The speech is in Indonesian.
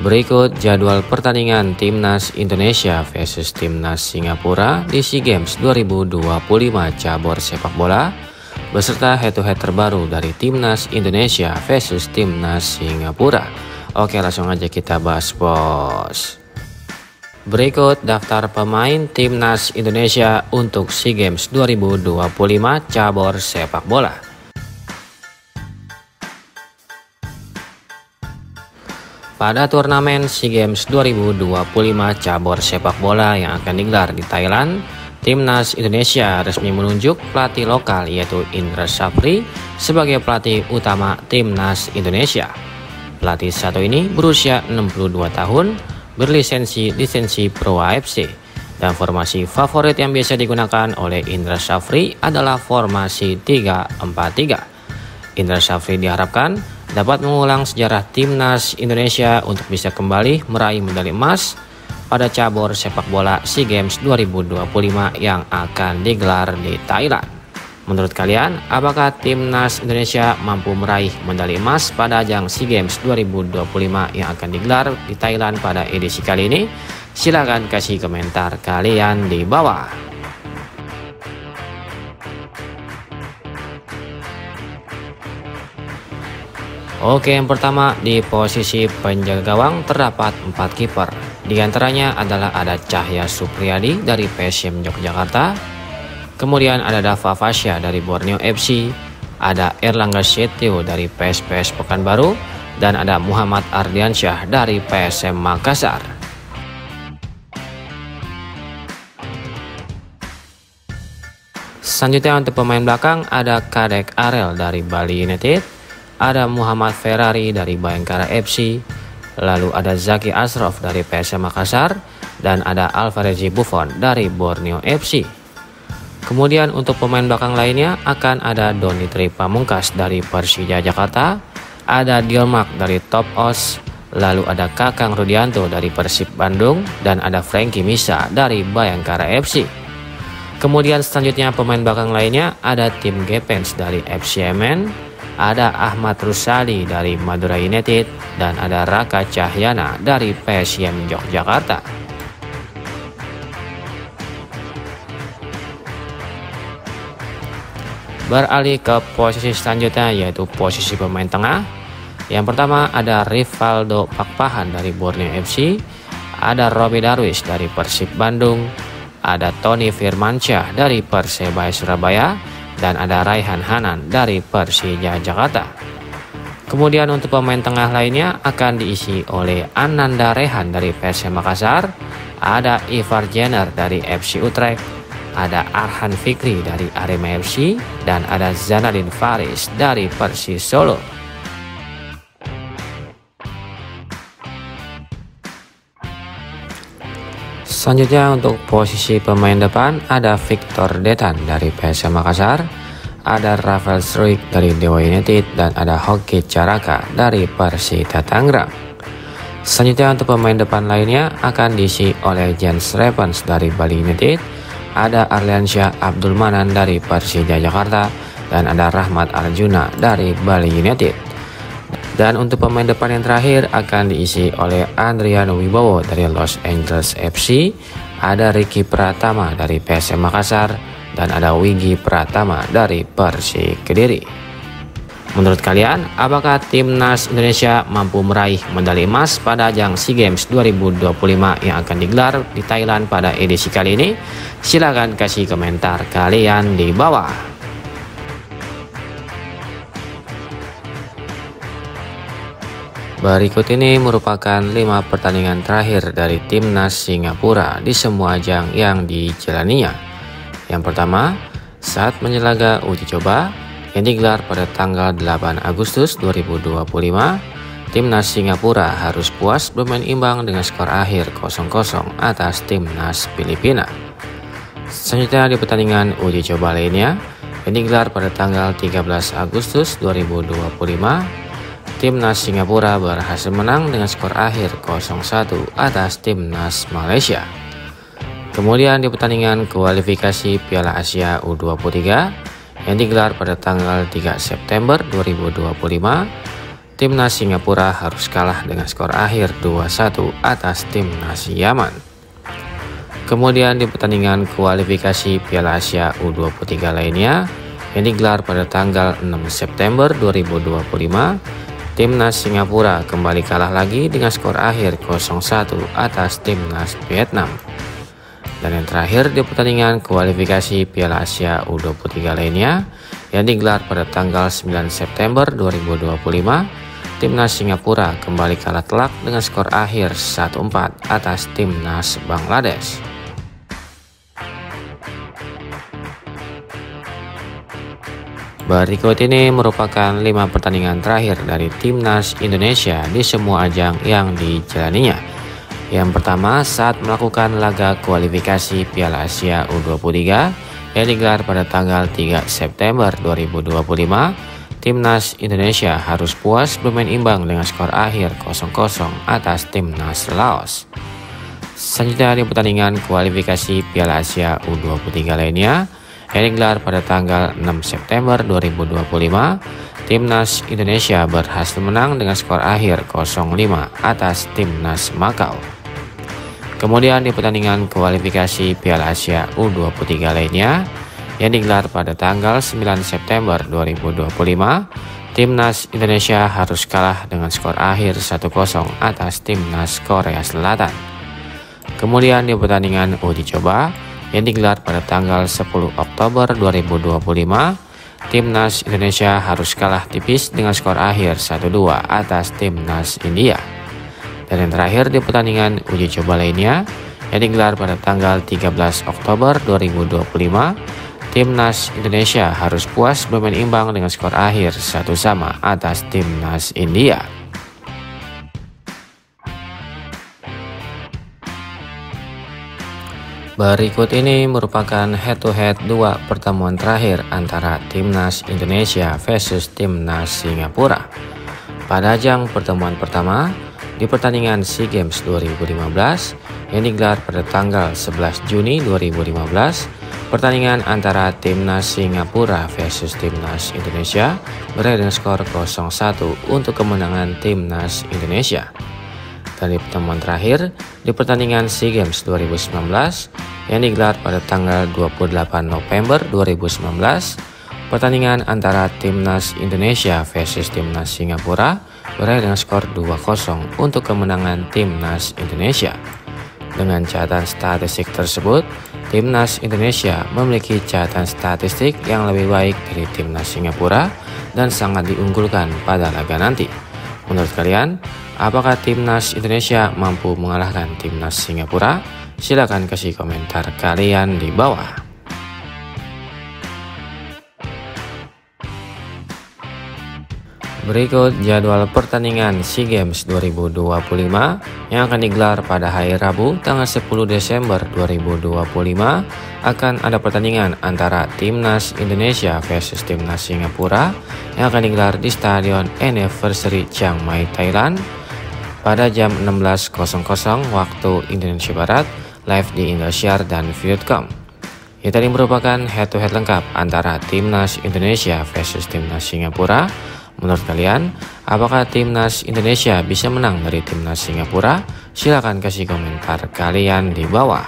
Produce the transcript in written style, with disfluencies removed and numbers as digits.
Berikut jadwal pertandingan Timnas Indonesia versus Timnas Singapura di SEA Games 2025 cabur sepak bola beserta head-to-head terbaru dari Timnas Indonesia versus Timnas Singapura. Oke, langsung aja kita bahas, bos. Berikut daftar pemain Timnas Indonesia untuk SEA Games 2025 cabur sepak bola. Pada turnamen SEA Games 2025 cabur sepak bola yang akan digelar di Thailand, Timnas Indonesia resmi menunjuk pelatih lokal yaitu Indra Syafri sebagai pelatih utama Timnas Indonesia. Pelatih satu ini berusia 62 tahun, berlisensi Pro AFC, dan formasi favorit yang biasa digunakan oleh Indra Syafri adalah formasi 3-4-3. Indra Syafri diharapkan dapat mengulang sejarah Timnas Indonesia untuk bisa kembali meraih medali emas pada cabur sepak bola SEA Games 2025 yang akan digelar di Thailand. Menurut kalian, apakah Timnas Indonesia mampu meraih medali emas pada ajang SEA Games 2025 yang akan digelar di Thailand pada edisi kali ini? Silahkan kasih komentar kalian di bawah. Oke, yang pertama di posisi penjaga gawang terdapat 4 kiper. Di antaranya adalah ada Cahya Supriyadi dari PSM Yogyakarta, kemudian ada Dava Fasya dari Borneo FC, ada Erlangga Setio dari PSPS Pekanbaru, dan ada Muhammad Ardiansyah dari PSM Makassar. Selanjutnya untuk pemain belakang ada Kadek Arel dari Bali United, ada Muhammad Ferrari dari Bayangkara FC, lalu ada Zaki Ashraf dari PSM Makassar, dan ada Alvarez Buffon dari Borneo FC. Kemudian untuk pemain belakang lainnya akan ada Donitri Pamungkas dari Persija Jakarta, ada Diolmark dari Top Os, lalu ada Kakang Rudianto dari Persib Bandung, dan ada Frankie Misa dari Bayangkara FC. Kemudian selanjutnya pemain belakang lainnya ada Tim Gepens dari FCMN, ada Ahmad Rusali dari Madura United, dan ada Raka Cahyana dari PSM Yogyakarta. Beralih ke posisi selanjutnya yaitu posisi pemain tengah. Yang pertama ada Rivaldo Pakpahan dari Borneo FC, ada Robi Darwis dari Persib Bandung, ada Tony Firmansyah dari Persebaya Surabaya, dan ada Raihan Hanan dari Persija Jakarta. Kemudian untuk pemain tengah lainnya akan diisi oleh Ananda Rehan dari PSM Makassar, ada Ivar Jenner dari FC Utrecht, ada Arhan Fikri dari Arema FC, dan ada Zanadin Faris dari Persis Solo. Selanjutnya untuk posisi pemain depan ada Victor Detan dari PSM Makassar, ada Rafael Struik dari Dewa United, dan ada Hoki Caraka dari Persita Tangerang. Selanjutnya untuk pemain depan lainnya akan diisi oleh Jens Revens dari Bali United, ada Arliansyah Abdul Manan dari Persija Jakarta, dan ada Rahmat Arjuna dari Bali United. Dan untuk pemain depan yang terakhir akan diisi oleh Andriano Wibowo dari Los Angeles FC, ada Ricky Pratama dari PSM Makassar, dan ada Wigi Pratama dari Persik Kediri. Menurut kalian, apakah Timnas Indonesia mampu meraih medali emas pada ajang SEA Games 2025 yang akan digelar di Thailand pada edisi kali ini? Silahkan kasih komentar kalian di bawah. Berikut ini merupakan 5 pertandingan terakhir dari Timnas Singapura di semua ajang yang dijalaninya. Yang pertama, saat menyelaga uji coba yang digelar pada tanggal 8 Agustus 2025, Timnas Singapura harus puas bermain imbang dengan skor akhir 0-0 atas Timnas Filipina. Selanjutnya di pertandingan uji coba lainnya yang digelar pada tanggal 13 Agustus 2025, Timnas Singapura berhasil menang dengan skor akhir 0-1 atas Timnas Malaysia. Kemudian di pertandingan kualifikasi Piala Asia U23 yang digelar pada tanggal 3 September 2025, Timnas Singapura harus kalah dengan skor akhir 2-1 atas Timnas Yaman. Kemudian di pertandingan kualifikasi Piala Asia U23 lainnya yang digelar pada tanggal 6 September 2025, Timnas Singapura kembali kalah lagi dengan skor akhir 0-1 atas Timnas Vietnam. Dan yang terakhir di pertandingan kualifikasi Piala Asia U23 lainnya yang digelar pada tanggal 9 September 2025, Timnas Singapura kembali kalah telak dengan skor akhir 1-4 atas Timnas Bangladesh. Berikut ini merupakan 5 pertandingan terakhir dari Timnas Indonesia di semua ajang yang dijalaninya. Yang pertama, saat melakukan laga kualifikasi Piala Asia U23 yang digelar pada tanggal 3 September 2025, Timnas Indonesia harus puas bermain imbang dengan skor akhir 0-0 atas Timnas Laos. Selanjutnya di pertandingan kualifikasi Piala Asia U23 lainnya yang digelar pada tanggal 6 September 2025, Timnas Indonesia berhasil menang dengan skor akhir 0-5 atas Timnas Makau. Kemudian di pertandingan kualifikasi Piala Asia U23 lainnya yang digelar pada tanggal 9 September 2025, Timnas Indonesia harus kalah dengan skor akhir 1-0 atas Timnas Korea Selatan. Kemudian di pertandingan uji coba yang digelar pada tanggal 10 Oktober 2025, Timnas Indonesia harus kalah tipis dengan skor akhir 1-2 atas Timnas India. Dan yang terakhir di pertandingan uji coba lainnya yang digelar pada tanggal 13 Oktober 2025, Timnas Indonesia harus puas bermain imbang dengan skor akhir 1-1 atas Timnas India. Berikut ini merupakan head-to-head 2 pertemuan terakhir antara Timnas Indonesia versus Timnas Singapura. Pada ajang pertemuan pertama, di pertandingan SEA Games 2015 yang digelar pada tanggal 11 Juni 2015, pertandingan antara Timnas Singapura versus Timnas Indonesia berakhir dengan skor 0-1 untuk kemenangan Timnas Indonesia. Dan di pertemuan terakhir, di pertandingan SEA Games 2019 yang digelar pada tanggal 28 November 2019, pertandingan antara Timnas Indonesia versus Timnas Singapura berakhir dengan skor 2-0 untuk kemenangan Timnas Indonesia. Dengan catatan statistik tersebut, Timnas Indonesia memiliki catatan statistik yang lebih baik dari Timnas Singapura dan sangat diunggulkan pada laga nanti. Menurut kalian, apakah Timnas Indonesia mampu mengalahkan Timnas Singapura? Silahkan kasih komentar kalian di bawah. Berikut jadwal pertandingan SEA Games 2025 yang akan digelar pada hari Rabu tanggal 10 Desember 2025. Akan ada pertandingan antara Timnas Indonesia versus Timnas Singapura yang akan digelar di Stadion Anniversary Chiang Mai, Thailand pada jam 16.00 waktu Indonesia Barat, live di Indosiar dan Vietcom. Ini tadi merupakan head-to-head lengkap antara Timnas Indonesia versus Timnas Singapura. Menurut kalian, apakah Timnas Indonesia bisa menang dari Timnas Singapura? Silahkan kasih komentar kalian di bawah.